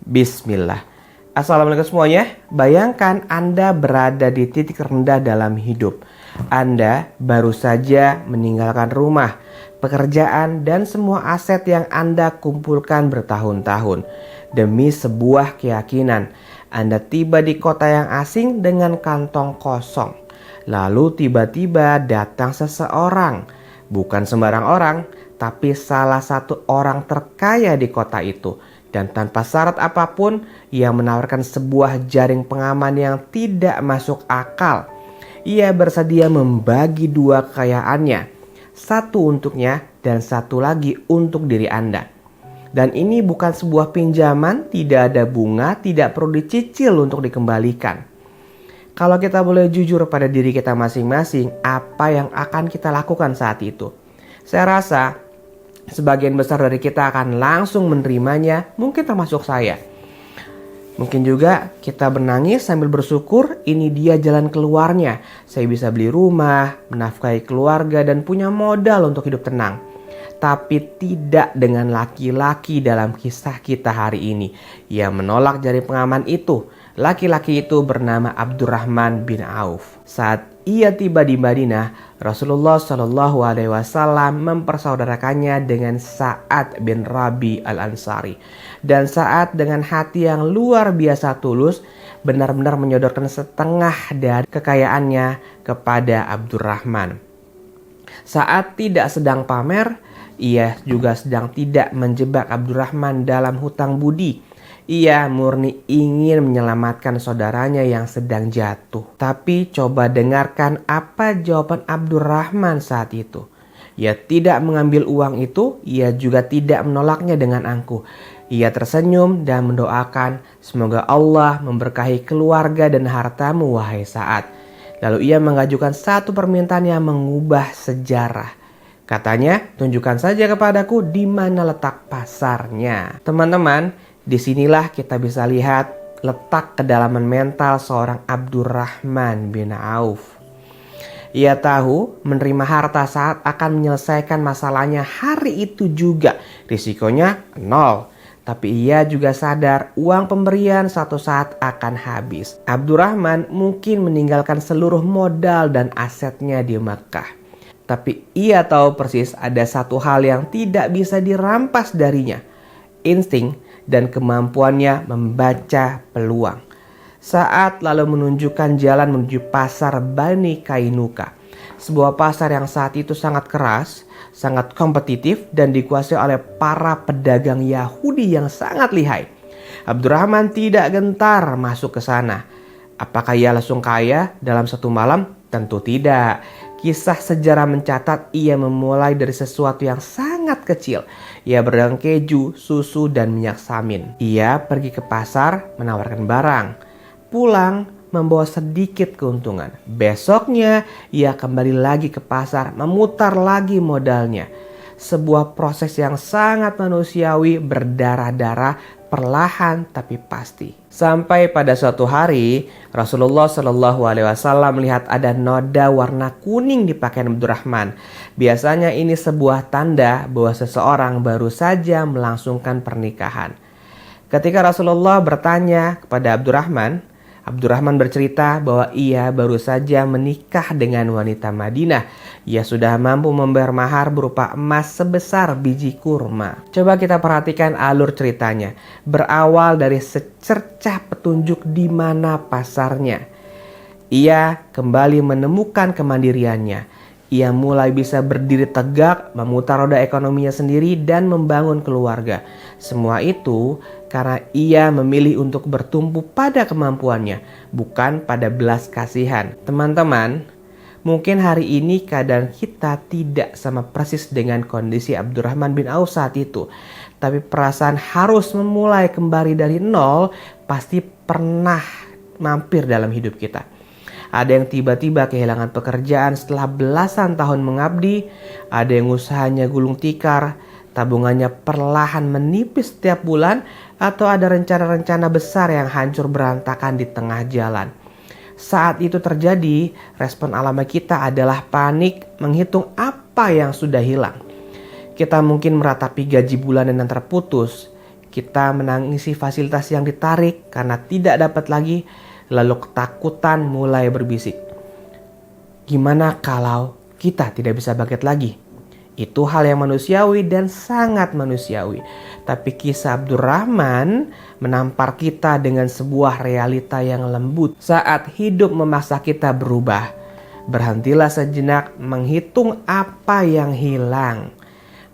Bismillah. Assalamualaikum semuanya. Bayangkan Anda berada di titik rendah dalam hidup. Anda baru saja meninggalkan rumah, pekerjaan, dan semua aset yang Anda kumpulkan bertahun-tahun. Demi sebuah keyakinan, Anda tiba di kota yang asing dengan kantong kosong. Lalu tiba-tiba datang seseorang. Bukan sembarang orang, tapi salah satu orang terkaya di kota itu. Dan tanpa syarat apapun, ia menawarkan sebuah jaring pengaman yang tidak masuk akal. Ia bersedia membagi dua kekayaannya. Satu untuknya dan satu lagi untuk diri Anda. Dan ini bukan sebuah pinjaman, tidak ada bunga, tidak perlu dicicil untuk dikembalikan. Kalau kita boleh jujur pada diri kita masing-masing, apa yang akan kita lakukan saat itu? Saya rasa sebagian besar dari kita akan langsung menerimanya, mungkin termasuk saya. Mungkin juga kita menangis sambil bersyukur ini dia jalan keluarnya. Saya bisa beli rumah, menafkahi keluarga, dan punya modal untuk hidup tenang. Tapi tidak dengan laki-laki dalam kisah kita hari ini. Ia menolak jaring pengaman itu. Laki-laki itu bernama Abdurrahman bin Auf. Saat ia tiba di Madinah, Rasulullah Shallallahu Alaihi Wasallam mempersaudarakannya dengan Sa'ad bin Rabi al-Ansari. Dan Sa'ad dengan hati yang luar biasa tulus benar-benar menyodorkan setengah dari kekayaannya kepada Abdurrahman. Sa'ad tidak sedang pamer, ia juga sedang tidak menjebak Abdurrahman dalam hutang budi. Ia murni ingin menyelamatkan saudaranya yang sedang jatuh. Tapi coba dengarkan apa jawaban Abdurrahman saat itu. Ia tidak mengambil uang itu, ia juga tidak menolaknya dengan angkuh. Ia tersenyum dan mendoakan, semoga Allah memberkahi keluarga dan hartamu wahai Sa'ad. Lalu ia mengajukan satu permintaan yang mengubah sejarah. Katanya, tunjukkan saja kepadaku di mana letak pasarnya. Teman-teman, disinilah kita bisa lihat letak kedalaman mental seorang Abdurrahman bin Auf. Ia tahu menerima harta saat akan menyelesaikan masalahnya hari itu juga. Risikonya nol. Tapi ia juga sadar uang pemberian suatu saat akan habis. Abdurrahman mungkin meninggalkan seluruh modal dan asetnya di Makkah. Tapi ia tahu persis ada satu hal yang tidak bisa dirampas darinya. Insting dan kemampuannya membaca peluang. Saat lalu menunjukkan jalan menuju pasar Bani Kainuka. Sebuah pasar yang saat itu sangat keras, sangat kompetitif dan dikuasai oleh para pedagang Yahudi yang sangat lihai. Abdurrahman tidak gentar masuk ke sana. Apakah ia langsung kaya dalam satu malam? Tentu tidak. Kisah sejarah mencatat ia memulai dari sesuatu yang sangat kecil. Ia berdagang keju, susu, dan minyak samin. Ia pergi ke pasar menawarkan barang. Pulang membawa sedikit keuntungan. Besoknya ia kembali lagi ke pasar memutar lagi modalnya. Sebuah proses yang sangat manusiawi, berdarah-darah, perlahan tapi pasti. Sampai pada suatu hari Rasulullah Shallallahu Alaihi Wasallam melihat ada noda warna kuning di pakaian Abdurrahman. Biasanya ini sebuah tanda bahwa seseorang baru saja melangsungkan pernikahan. Ketika Rasulullah bertanya kepada Abdurrahman, Abdurrahman bercerita bahwa ia baru saja menikah dengan wanita Madinah. Ia sudah mampu membayar mahar berupa emas sebesar biji kurma. Coba kita perhatikan alur ceritanya. Berawal dari secercah petunjuk di mana pasarnya. Ia kembali menemukan kemandiriannya. Ia mulai bisa berdiri tegak, memutar roda ekonominya sendiri dan membangun keluarga. Semua itu karena ia memilih untuk bertumpu pada kemampuannya, bukan pada belas kasihan. Teman-teman, mungkin hari ini keadaan kita tidak sama persis dengan kondisi Abdurrahman bin Auf saat itu. Tapi perasaan harus memulai kembali dari nol pasti pernah mampir dalam hidup kita. Ada yang tiba-tiba kehilangan pekerjaan setelah belasan tahun mengabdi. Ada yang usahanya gulung tikar, tabungannya perlahan menipis setiap bulan. Atau ada rencana-rencana besar yang hancur berantakan di tengah jalan. Saat itu terjadi, respon alami kita adalah panik, menghitung apa yang sudah hilang. Kita mungkin meratapi gaji bulanan yang terputus. kita menangisi fasilitas yang ditarik karena tidak dapat lagi, lalu ketakutan mulai berbisik. Gimana kalau kita tidak bisa bangkit lagi? Itu hal yang manusiawi dan sangat manusiawi. Tapi kisah Abdurrahman menampar kita dengan sebuah realita yang lembut saat hidup memaksa kita berubah. Berhentilah sejenak menghitung apa yang hilang.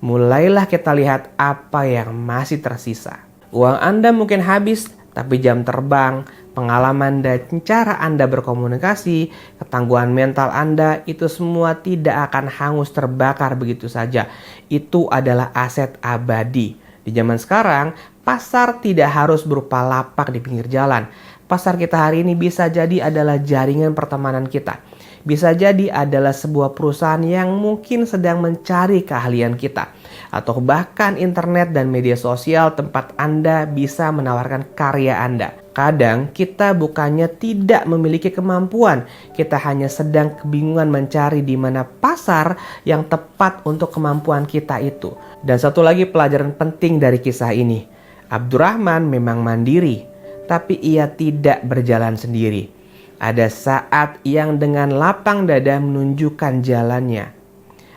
Mulailah kita lihat apa yang masih tersisa. Uang Anda mungkin habis, tapi jam terbang, pengalaman dan cara Anda berkomunikasi, ketangguhan mental Anda, itu semua tidak akan hangus terbakar begitu saja. Itu adalah aset abadi. Di zaman sekarang, pasar tidak harus berupa lapak di pinggir jalan. Pasar kita hari ini bisa jadi adalah jaringan pertemanan kita. Bisa jadi adalah sebuah perusahaan yang mungkin sedang mencari keahlian kita. Atau bahkan internet dan media sosial tempat Anda bisa menawarkan karya Anda. Kadang kita bukannya tidak memiliki kemampuan, kita hanya sedang kebingungan mencari di mana pasar yang tepat untuk kemampuan kita itu. Dan satu lagi pelajaran penting dari kisah ini. Abdurrahman memang mandiri, tapi ia tidak berjalan sendiri. Ada saat yang dengan lapang dada menunjukkan jalannya.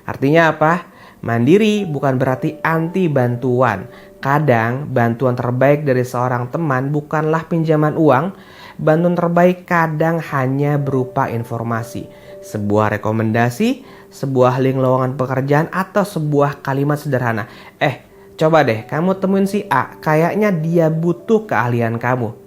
Artinya apa? Mandiri bukan berarti anti bantuan. Kadang bantuan terbaik dari seorang teman bukanlah pinjaman uang. Bantuan terbaik kadang hanya berupa informasi, sebuah rekomendasi, sebuah link lowongan pekerjaan, atau sebuah kalimat sederhana. Coba deh kamu temuin si A, kayaknya dia butuh keahlian kamu.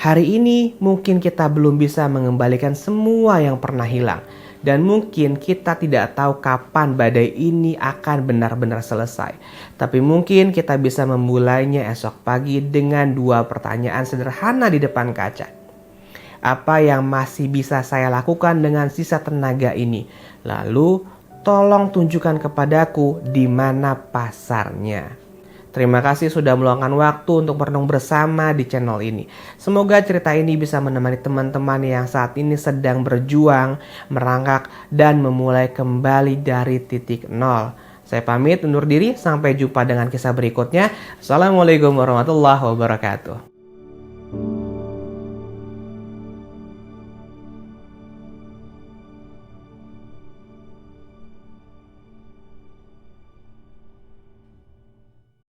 Hari ini mungkin kita belum bisa mengembalikan semua yang pernah hilang. Dan mungkin kita tidak tahu kapan badai ini akan benar-benar selesai. Tapi mungkin kita bisa memulainya esok pagi dengan 2 pertanyaan sederhana di depan kaca. Apa yang masih bisa saya lakukan dengan sisa tenaga ini? Lalu tolong tunjukkan kepadaku di mana pasarnya. Terima kasih sudah meluangkan waktu untuk merenung bersama di channel ini. Semoga cerita ini bisa menemani teman-teman yang saat ini sedang berjuang, merangkak, dan memulai kembali dari titik nol. Saya pamit undur diri, sampai jumpa dengan kisah berikutnya. Assalamualaikum warahmatullahi wabarakatuh.